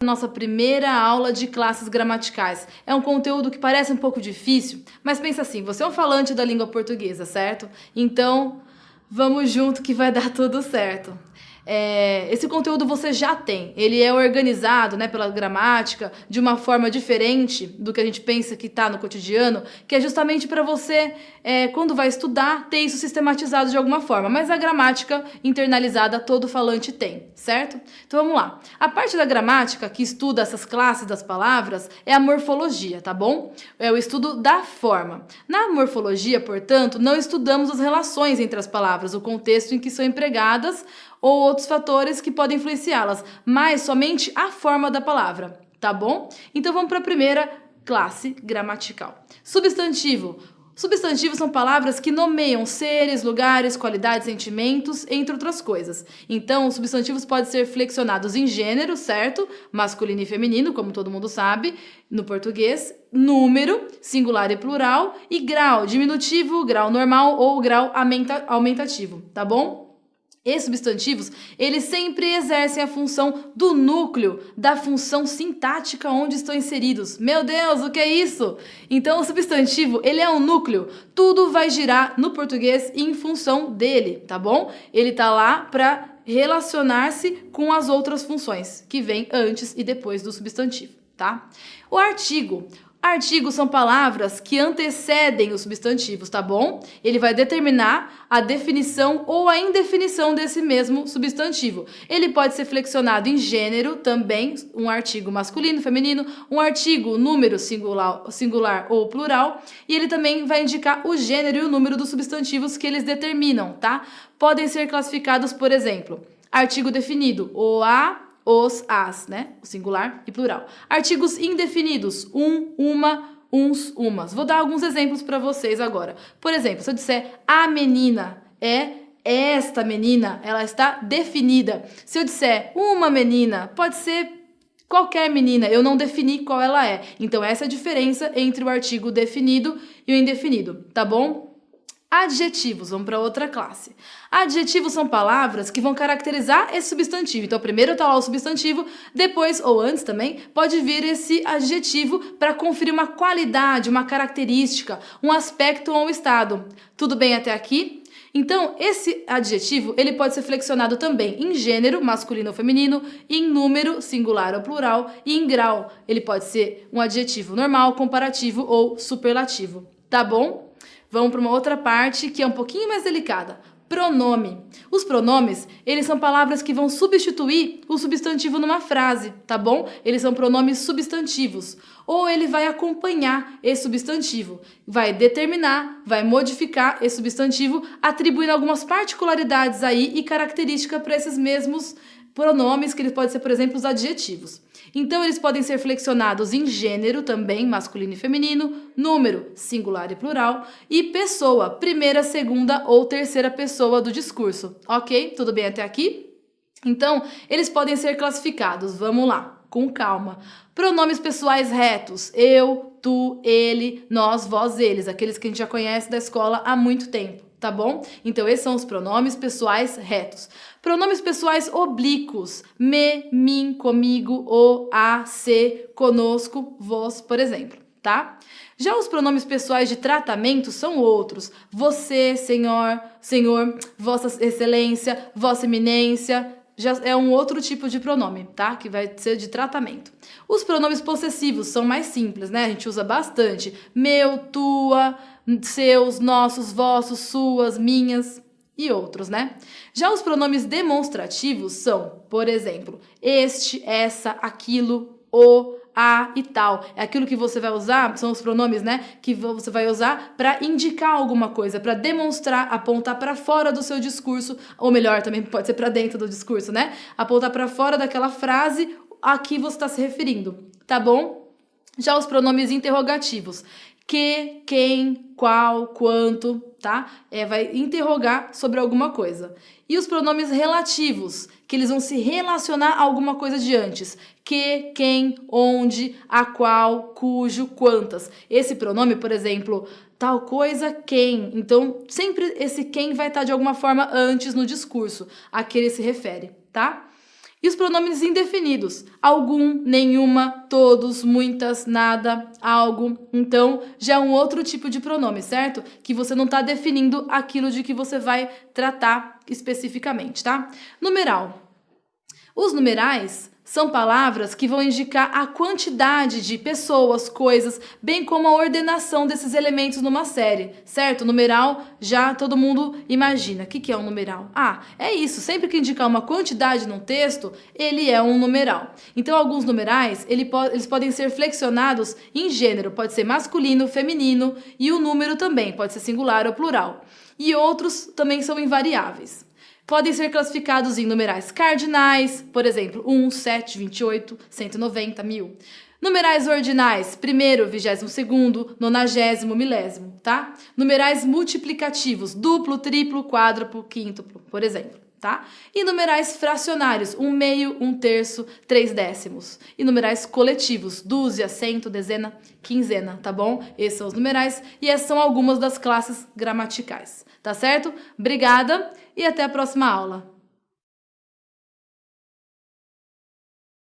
Nossa primeira aula de classes gramaticais. É um conteúdo que parece um pouco difícil, mas pensa assim, você é um falante da língua portuguesa, certo? Então, vamos junto que vai dar tudo certo. Esse conteúdo você já tem, ele é organizado, né, pela gramática de uma forma diferente do que a gente pensa que está no cotidiano, que é justamente para você, quando vai estudar, ter isso sistematizado de alguma forma, mas a gramática internalizada todo falante tem, certo? Então vamos lá. A parte da gramática que estuda essas classes das palavras é a morfologia, tá bom? É o estudo da forma. Na morfologia, portanto, não estudamos as relações entre as palavras, o contexto em que são empregadas, ou outros fatores que podem influenciá-las, mas somente a forma da palavra, tá bom? Então vamos para a primeira classe gramatical. Substantivo. Substantivos são palavras que nomeiam seres, lugares, qualidades, sentimentos, entre outras coisas. Então, os substantivos podem ser flexionados em gênero, certo? Masculino e feminino, como todo mundo sabe, no português. Número, singular e plural. E grau, diminutivo, grau normal ou grau aumentativo, tá bom? Esses substantivos, eles sempre exercem a função do núcleo da função sintática onde estão inseridos. Meu Deus, o que é isso? Então, o substantivo, ele é um núcleo. Tudo vai girar no português em função dele, tá bom? Ele tá lá para relacionar-se com as outras funções que vêm antes e depois do substantivo, tá? O artigo. Artigos são palavras que antecedem os substantivos, tá bom? Ele vai determinar a definição ou a indefinição desse mesmo substantivo. Ele pode ser flexionado em gênero também, um artigo masculino, feminino, um artigo número singular ou plural, e ele também vai indicar o gênero e o número dos substantivos que eles determinam, tá? Podem ser classificados, por exemplo, artigo definido, o a, os, as, né? O singular e plural. Artigos indefinidos, um, uma, uns, umas. Vou dar alguns exemplos para vocês agora. Por exemplo, se eu disser a menina é esta menina, ela está definida. Se eu disser uma menina, pode ser qualquer menina, eu não defini qual ela é. Então, essa é a diferença entre o artigo definido e o indefinido, tá bom? Adjetivos, vamos para outra classe. Adjetivos são palavras que vão caracterizar esse substantivo. Então, primeiro está lá o substantivo, depois, ou antes também, pode vir esse adjetivo para conferir uma qualidade, uma característica, um aspecto ou um estado. Tudo bem até aqui? Então, esse adjetivo, ele pode ser flexionado também em gênero, masculino ou feminino, em número, singular ou plural, e em grau. Ele pode ser um adjetivo normal, comparativo ou superlativo. Tá bom? Vamos para uma outra parte que é um pouquinho mais delicada. Pronome. Os pronomes, eles são palavras que vão substituir o substantivo numa frase, tá bom? Eles são pronomes substantivos. Ou ele vai acompanhar esse substantivo, vai determinar, vai modificar esse substantivo, atribuindo algumas particularidades aí e características para esses mesmos pronomes, que eles podem ser, por exemplo, os adjetivos. Então, eles podem ser flexionados em gênero também, masculino e feminino, número, singular e plural, e pessoa, primeira, segunda ou terceira pessoa do discurso. Ok? Tudo bem até aqui? Então, eles podem ser classificados, vamos lá, com calma. Pronomes pessoais retos, eu, tu, ele, nós, vós, eles, aqueles que a gente já conhece da escola há muito tempo, tá bom? Então, esses são os pronomes pessoais retos. Pronomes pessoais oblíquos, me, mim, comigo, o, a, se, conosco, vós, por exemplo, tá? Já os pronomes pessoais de tratamento são outros. Você, senhor, senhor, vossa excelência, vossa eminência, já é um outro tipo de pronome, tá? Que vai ser de tratamento. Os pronomes possessivos são mais simples, né? A gente usa bastante. Meu, tua, seus, nossos, vossos, suas, minhas e outros, né? Já os pronomes demonstrativos são, por exemplo, este, essa, aquilo, o, a e tal. É aquilo que você vai usar, são os pronomes, né? Que você vai usar para indicar alguma coisa, para demonstrar, apontar para fora do seu discurso, ou melhor, também pode ser para dentro do discurso, né? Apontar para fora daquela frase a que você está se referindo, tá bom? Já os pronomes interrogativos. Que, quem, qual, quanto, tá? Vai interrogar sobre alguma coisa. E os pronomes relativos, que eles vão se relacionar a alguma coisa de antes. Que, quem, onde, a qual, cujo, quantas. Esse pronome, por exemplo, tal coisa, quem. Então, sempre esse quem vai estar de alguma forma antes no discurso a que ele se refere, tá? E os pronomes indefinidos, algum, nenhuma, todos, muitas, nada, algo. Então, já é um outro tipo de pronome, certo? Que você não está definindo aquilo de que você vai tratar especificamente, tá? Numeral. Os numerais são palavras que vão indicar a quantidade de pessoas, coisas, bem como a ordenação desses elementos numa série, certo? Numeral, já todo mundo imagina. O que é um numeral? Ah, é isso. Sempre que indicar uma quantidade num texto, ele é um numeral. Então, alguns numerais, eles podem ser flexionados em gênero. Pode ser masculino, feminino e o número também. Pode ser singular ou plural. E outros também são invariáveis. Podem ser classificados em numerais cardinais, por exemplo, 1, 7, 28, 190, 1000. Numerais ordinais, primeiro, 22º, 90º, milésimo, tá? Numerais multiplicativos, duplo, triplo, quádruplo, quíntuplo, por exemplo, tá? E numerais fracionários, 1/2, 1/3, 3/10. E numerais coletivos, dúzia, cento, dezena, quinzena, tá bom? Esses são os numerais e essas são algumas das classes gramaticais, tá certo? Obrigada e até a próxima aula.